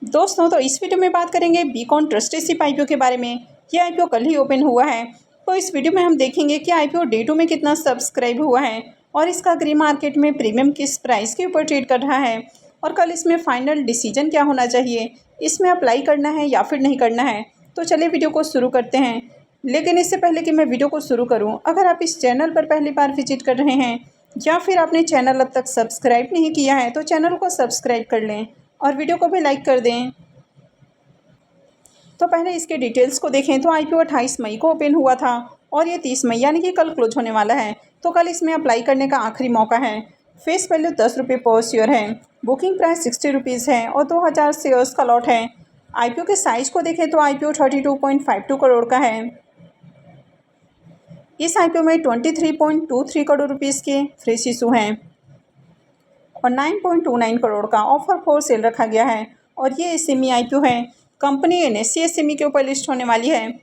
दोस्तों, तो इस वीडियो में बात करेंगे बीकॉन ट्रस्टीशिप आईपीओ के बारे में। ये आईपीओ कल ही ओपन हुआ है। तो इस वीडियो में हम देखेंगे कि आईपीओ डे 2 में कितना सब्सक्राइब हुआ है और इसका ग्रे मार्केट में प्रीमियम किस प्राइस के ऊपर ट्रेड कर रहा है और कल इसमें फाइनल डिसीजन क्या होना चाहिए, इसमें अप्लाई करना है या फिर नहीं करना है। तो चलिए वीडियो को शुरू करते हैं। लेकिन इससे पहले कि मैं वीडियो को शुरू करूँ, अगर आप इस चैनल पर पहली बार विजिट कर रहे हैं या फिर आपने चैनल अब तक सब्सक्राइब नहीं किया है तो चैनल को सब्सक्राइब कर लें और वीडियो को भी लाइक कर दें। तो पहले इसके डिटेल्स को देखें तो आईपीओ 28 मई को ओपन हुआ था और ये 30 मई यानी कि कल क्लोज होने वाला है। तो कल इसमें अप्लाई करने का आखिरी मौका है। फेस वैल्यू 10 रुपये पर शेयर है। बुकिंग प्राइस 60 रुपीज़ है और 2000 शेयर्स का लॉट है। आईपीओ के साइज़ को देखें तो आईपीओ 32.52 करोड़ का है। इस आईपीओ में 23.23 करोड़ रुपीज़ के फ्रेश इशू हैं और 9.29 करोड़ का ऑफर फॉर सेल रखा गया है और ये एसएमई आईपीओ है। कंपनी एनएससी एसएमई के ऊपर लिस्ट होने वाली है।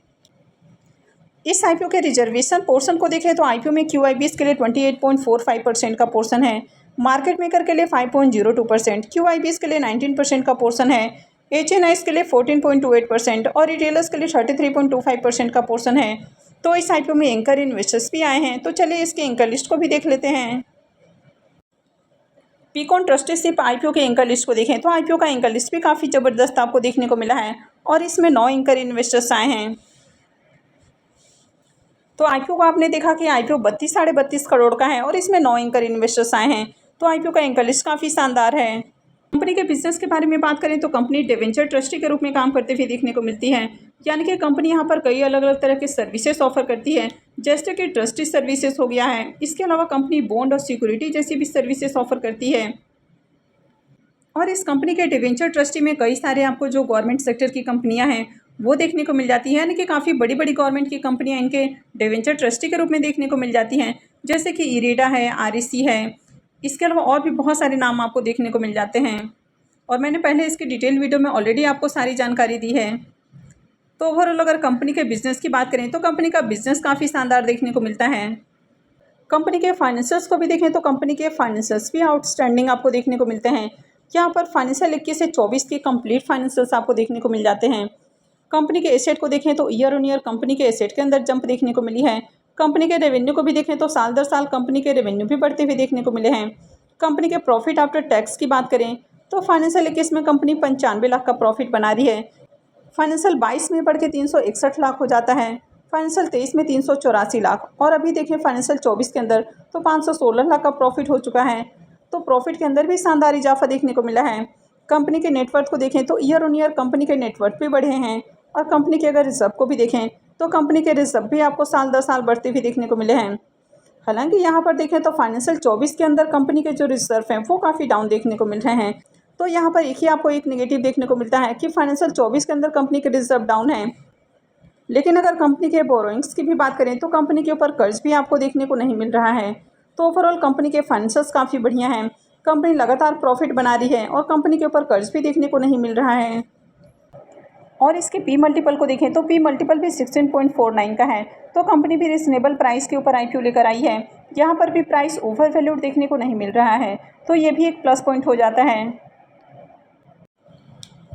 इस आईपीओ के रिजर्वेशन पोर्शन को देखें तो आईपीओ में क्यूआईबीएस के लिए 28.45% का पोर्शन है। मार्केट मेकर के लिए 5.02%, क्यूआईबीएस के लिए 19% का पोर्शन है। एचएनआईस के लिए 14.28% और रिटेलर्स के लिए 33.25% का पोर्शन है। तो इस आईपीओ में एंकर इन्वेस्टर्स भी आए हैं। तो चलिए इसके एंकर लिस्ट को भी देख लेते हैं। बीकॉन ट्रस्टीशिप आईपीओ के एंकर लिस्ट को देखें तो आईपीओ का एंकर लिस्ट भी काफ़ी ज़बरदस्त आपको देखने को मिला है और इसमें 9 एंकर इन्वेस्टर्स आए हैं। तो आईपीओ को आपने देखा कि आईपीओ 32.32 करोड़ का है और इसमें 9 एंकर इन्वेस्टर्स आए हैं। तो आईपीओ का एंकर लिस्ट काफ़ी शानदार है। कंपनी के बिजनेस के बारे में बात करें तो कंपनी डिवेंचर ट्रस्टी के रूप में काम करते हुए देखने को मिलती है। यानी कि कंपनी यहाँ पर कई अलग अलग तरह के सर्विसेज ऑफर करती है, जैसे कि ट्रस्टी सर्विसेज हो गया है। इसके अलावा कंपनी बॉन्ड और सिक्योरिटी जैसी भी सर्विसेज ऑफर करती है। और इस कंपनी के डिवेंचर ट्रस्टी में कई सारे आपको जो गवर्नमेंट सेक्टर की कंपनियां हैं वो देखने को मिल जाती है। यानी कि काफ़ी बड़ी बड़ी गवर्नमेंट की कंपनियां इनके डिवेंचर ट्रस्टी के रूप में देखने को मिल जाती हैं, जैसे कि इरेडा है, आरईसी है। इसके अलावा और भी बहुत सारे नाम आपको देखने को मिल जाते हैं और मैंने पहले इसकी डिटेल वीडियो में ऑलरेडी आपको सारी जानकारी दी है। तो ओवरऑल अगर कंपनी के बिजनेस की बात करें तो कंपनी का बिजनेस काफ़ी शानदार देखने को मिलता है। कंपनी के फाइनेंशियल्स को भी देखें तो कंपनी के फाइनेंशियल्स भी आउटस्टैंडिंग आपको देखने को मिलते हैं। यहाँ पर फाइनेंशियल 21 से 24 के कंप्लीट फाइनेंशियल्स आपको देखने को मिल जाते हैं। कंपनी के एसेट को देखें तो ईयर ऑन ईयर कंपनी के एसेट के अंदर जंप देखने को मिली है। कंपनी के रेवेन्यू को भी देखें तो साल दर साल कंपनी के रेवेन्यू भी बढ़ते हुए देखने को मिले हैं। कंपनी के प्रॉफिट आफ्टर टैक्स की बात करें तो फाइनेंशियल 21 में कंपनी 95 लाख का प्रॉफिट बना रही है। फाइनेंशियल 22 में बढ़ के 361 लाख हो जाता है। फाइनेंशियल 23 में 384 लाख और अभी देखें फाइनेंशियल 24 के अंदर तो 516 लाख का प्रॉफिट हो चुका है। तो प्रॉफिट के अंदर भी शानदार इजाफा देखने को मिला है। कंपनी के नेटवर्थ को देखें तो ईयर ऑन ईयर कंपनी के नेटवर्थ भी बढ़े हैं और कंपनी के अगर रिजर्व को भी देखें तो कंपनी के रिजर्व भी आपको साल दर साल बढ़ते हुए देखने को मिले हैं। हालांकि यहाँ पर देखें तो फाइनेंशियल 24 के अंदर कंपनी के जो रिजर्व हैं वो काफ़ी डाउन देखने को मिल रहे हैं। तो यहाँ पर एक ही आपको एक नेगेटिव देखने को मिलता है कि फाइनेंशियल 24 के अंदर कंपनी के रिजर्व डाउन है। लेकिन अगर कंपनी के बोरोइंग्स की भी बात करें तो कंपनी के ऊपर कर्ज भी आपको देखने को नहीं मिल रहा है। तो ओवरऑल कंपनी के फाइनेंशियल्स काफ़ी बढ़िया हैं। कंपनी लगातार प्रॉफिट बना रही है और कंपनी के ऊपर कर्ज भी देखने को नहीं मिल रहा है। और इसके पी मल्टीपल को देखें तो पी मल्टीपल भी 16.49 का है। तो कंपनी भी रिजनेबल प्राइस के ऊपर आईपीओ लेकर आई है। यहाँ पर भी प्राइस ओवर वैल्यूड देखने को नहीं मिल रहा है, तो ये भी एक प्लस पॉइंट हो जाता है।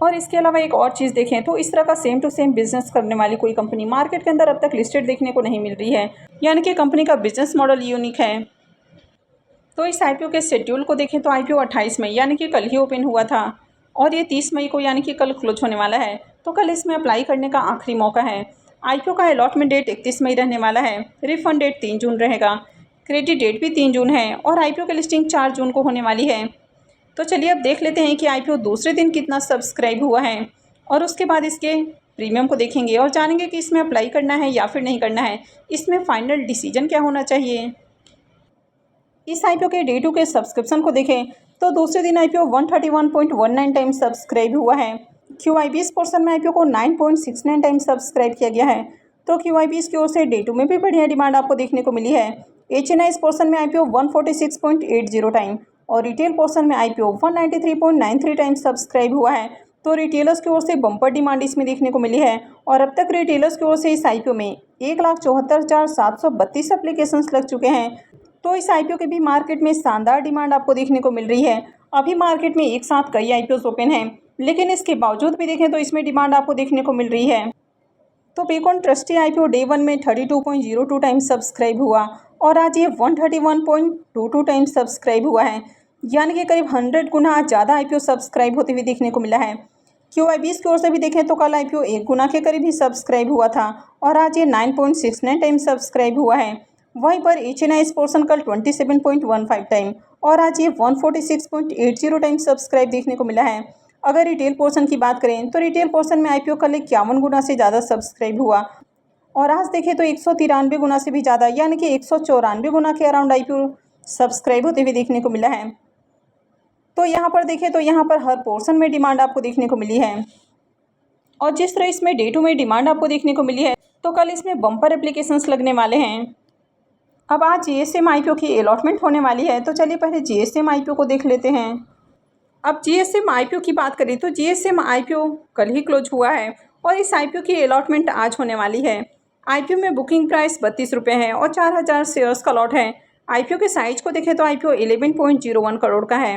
और इसके अलावा एक और चीज़ देखें तो इस तरह का सेम टू सेम बिजनेस करने वाली कोई कंपनी मार्केट के अंदर अब तक लिस्टेड देखने को नहीं मिल रही है। यानी कि कंपनी का बिजनेस मॉडल यूनिक है। तो इस आईपीओ के शेड्यूल को देखें तो आईपीओ 28 मई यानी कि कल ही ओपन हुआ था और ये 30 मई को यानी कि कल क्लोज होने वाला है। तो कल इसमें अप्लाई करने का आखिरी मौका है। आईपीओ का अलॉटमेंट डेट 31 मई रहने वाला है। रिफंड डेट 3 जून रहेगा। क्रेडिट डेट भी 3 जून है और आईपीओ की लिस्टिंग 4 जून को होने वाली है। तो चलिए अब देख लेते हैं कि आईपीओ दूसरे दिन कितना सब्सक्राइब हुआ है और उसके बाद इसके प्रीमियम को देखेंगे और जानेंगे कि इसमें अप्लाई करना है या फिर नहीं करना है, इसमें फाइनल डिसीजन क्या होना चाहिए। इस आईपीओ के डे 2 के सब्सक्रिप्शन को देखें तो दूसरे दिन आईपीओ 131.19 टाइम्स सब्सक्राइब हुआ है। क्यूआईबीएस पोर्शन में आईपीओ को 9.69 टाइम्स सब्सक्राइब किया गया है। तो क्यूआईबीएस की ओर से डे 2 में भी बढ़िया डिमांड आपको देखने को मिली है। एचएनआईस पोर्शन में आईपीओ 146.80 टाइम और रिटेल पोर्शन में आईपीओ 193.93 टाइम्स सब्सक्राइब हुआ है। तो रिटेलर्स की ओर से बम्पर डिमांड इसमें देखने को मिली है और अब तक रिटेलर्स की ओर से इस आईपीओ में 1,74,732 एप्लीकेशंस लग चुके हैं। तो इस आईपीओ के भी मार्केट में शानदार डिमांड आपको देखने को मिल रही है। अभी मार्केट में एक साथ कई आईपीओ ओपन हैं, लेकिन इसके बावजूद भी देखें तो इसमें डिमांड आपको देखने को मिल रही है। तो बीकॉन ट्रस्टी IPO डे 1 में 32.02 टाइम्स सब्सक्राइब हुआ और आज ये 131.22 टाइम्स सब्सक्राइब हुआ है, यानी कि करीब 100 गुना ज़्यादा IPO सब्सक्राइब होते हुए देखने को मिला है। QIBs की ओर से भी देखें तो कल IPO 1 गुना के करीब ही सब्सक्राइब हुआ था और आज ये 9.69 टाइम्स सब्सक्राइब हुआ है। वहीं पर HNI पोर्शन कल 27.15 टाइम और आज ये 146.80 टाइम सब्सक्राइब देखने को मिला है। अगर रिटेल पोर्शन की बात करें तो रिटेल पोर्शन में IPO कल 51 गुना से ज़्यादा सब्सक्राइब हुआ और आज देखें तो 193 गुना से भी ज़्यादा, यानी कि 194 गुना के अराउंड IPO सब्सक्राइब होते हुए देखने को मिला है। तो यहाँ पर देखें तो यहाँ पर हर पोर्शन में डिमांड आपको देखने को मिली है और जिस तरह इसमें डे 2 में डिमांड आपको देखने को मिली है तो कल इसमें बम्पर एप्लीकेशंस लगने वाले हैं। अब आज GSM IPO की अलॉटमेंट होने वाली है, तो चलिए पहले GSM IPO को देख लेते हैं। अब GSM IPO की बात करें तो GSM IPO कल ही क्लोज हुआ है और इस IPO की अलॉटमेंट आज होने वाली है। IPO में बुकिंग प्राइस 32 रुपये है और 4000 शेयर्स का लॉट है। IPO के साइज को देखें तो IPO 11.01 करोड़ का है।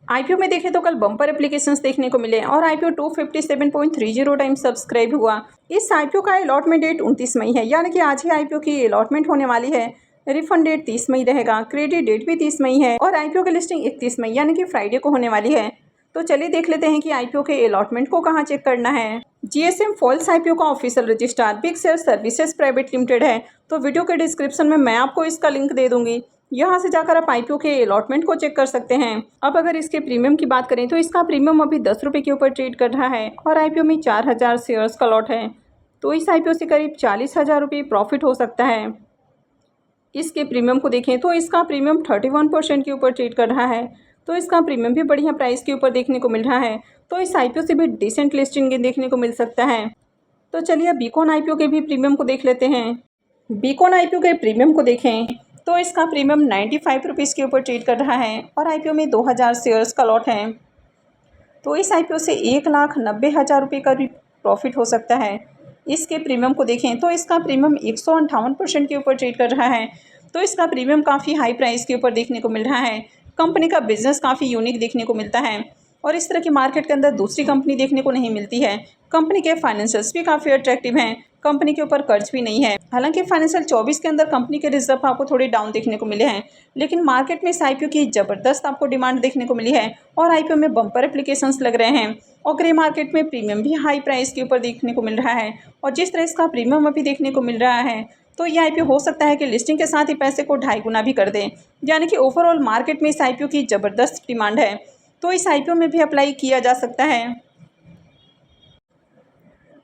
IPO में देखें तो कल बम्पर एप्लीकेशंस देखने को मिले और IPO 257.30 टाइम सब्सक्राइब हुआ। इस IPO का अलॉटमेंट डेट 29 मई है, यानी कि आज ही IPO की अलॉटमेंट होने वाली है। रिफंड डेट 30 मई रहेगा, क्रेडिट डेट भी 30 मई है और IPO की लिस्टिंग 31 मई यानी कि फ्राइडे को होने वाली है। तो चलिए देख लेते हैं कि IPO के अलॉटमेंट को कहाँ चेक करना है। GSM फॉल्स IPO का official registrar big share services private limited है, तो वीडियो के डिस्क्रिप्शन में मैं आपको इसका लिंक दे दूंगी, यहाँ से जाकर आप IPO के अलॉटमेंट को चेक कर सकते हैं। अब अगर इसके प्रीमियम की बात करें तो इसका प्रीमियम अभी 10 रुपये के ऊपर ट्रेड कर रहा है और IPO में 4000 शेयर्स का लॉट है, तो इस IPO से करीब 40,000 रुपये प्रॉफिट हो सकता है। इसके प्रीमियम को देखें तो इसका प्रीमियम 31% के ऊपर ट्रेड कर रहा है, तो इसका प्रीमियम भी बढ़िया प्राइस के ऊपर देखने को मिल रहा है, तो इस IPO से भी डिसेंट लिस्टिंग देखने को मिल सकता है। तो चलिए बीकॉन IPO के भी प्रीमियम को देख लेते हैं। बीकॉन IPO के प्रीमियम को देखें तो इसका प्रीमियम 95 रुपीज़ के ऊपर ट्रेड कर रहा है और IPO में 2000 शेयर्स का लॉट है, तो इस IPO से 1,90,000 रुपये का भी प्रॉफिट हो सकता है। इसके प्रीमियम को देखें तो इसका प्रीमियम 158% के ऊपर ट्रेड कर रहा है, तो इसका प्रीमियम काफ़ी हाई प्राइस के ऊपर देखने को मिल रहा है। कंपनी का बिजनेस काफ़ी यूनिक देखने को मिलता है और इस तरह की मार्केट के अंदर दूसरी कंपनी देखने को नहीं मिलती है। कंपनी के फाइनेंशियल्स भी काफ़ी अट्रैक्टिव हैं, कंपनी के ऊपर कर्ज भी नहीं है। हालांकि फाइनेंशियल 24 के अंदर कंपनी के रिजर्व आपको थोड़े डाउन देखने को मिले हैं, लेकिन मार्केट में इस IPO की ज़बरदस्त आपको डिमांड देखने को मिली है और IPO में बम्पर एप्लीकेशंस लग रहे हैं और ग्रे मार्केट में प्रीमियम भी हाई प्राइस के ऊपर देखने को मिल रहा है। और जिस तरह इसका प्रीमियम अभी देखने को मिल रहा है तो ये IPO हो सकता है कि लिस्टिंग के साथ ही पैसे को 2.5 गुना भी कर दें, यानी कि ओवरऑल मार्केट में इस IPO की ज़बरदस्त डिमांड है, तो इस IPO में भी अप्लाई किया जा सकता है।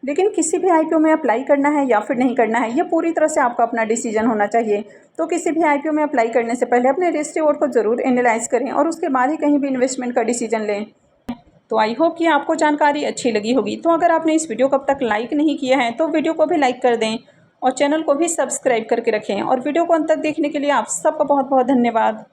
लेकिन किसी भी IPO में अप्लाई करना है या फिर नहीं करना है, ये पूरी तरह से आपका अपना डिसीजन होना चाहिए। तो किसी भी IPO में अप्लाई करने से पहले अपने रिस्क रिवॉर्ड को ज़रूर एनालाइज करें और उसके बाद ही कहीं भी इन्वेस्टमेंट का डिसीजन लें। तो आई होप कि आपको जानकारी अच्छी लगी होगी। तो अगर आपने इस वीडियो को अब तक लाइक नहीं किया है तो वीडियो को भी लाइक कर दें और चैनल को भी सब्सक्राइब करके रखें और वीडियो को अंत तक देखने के लिए आप सबका बहुत बहुत धन्यवाद।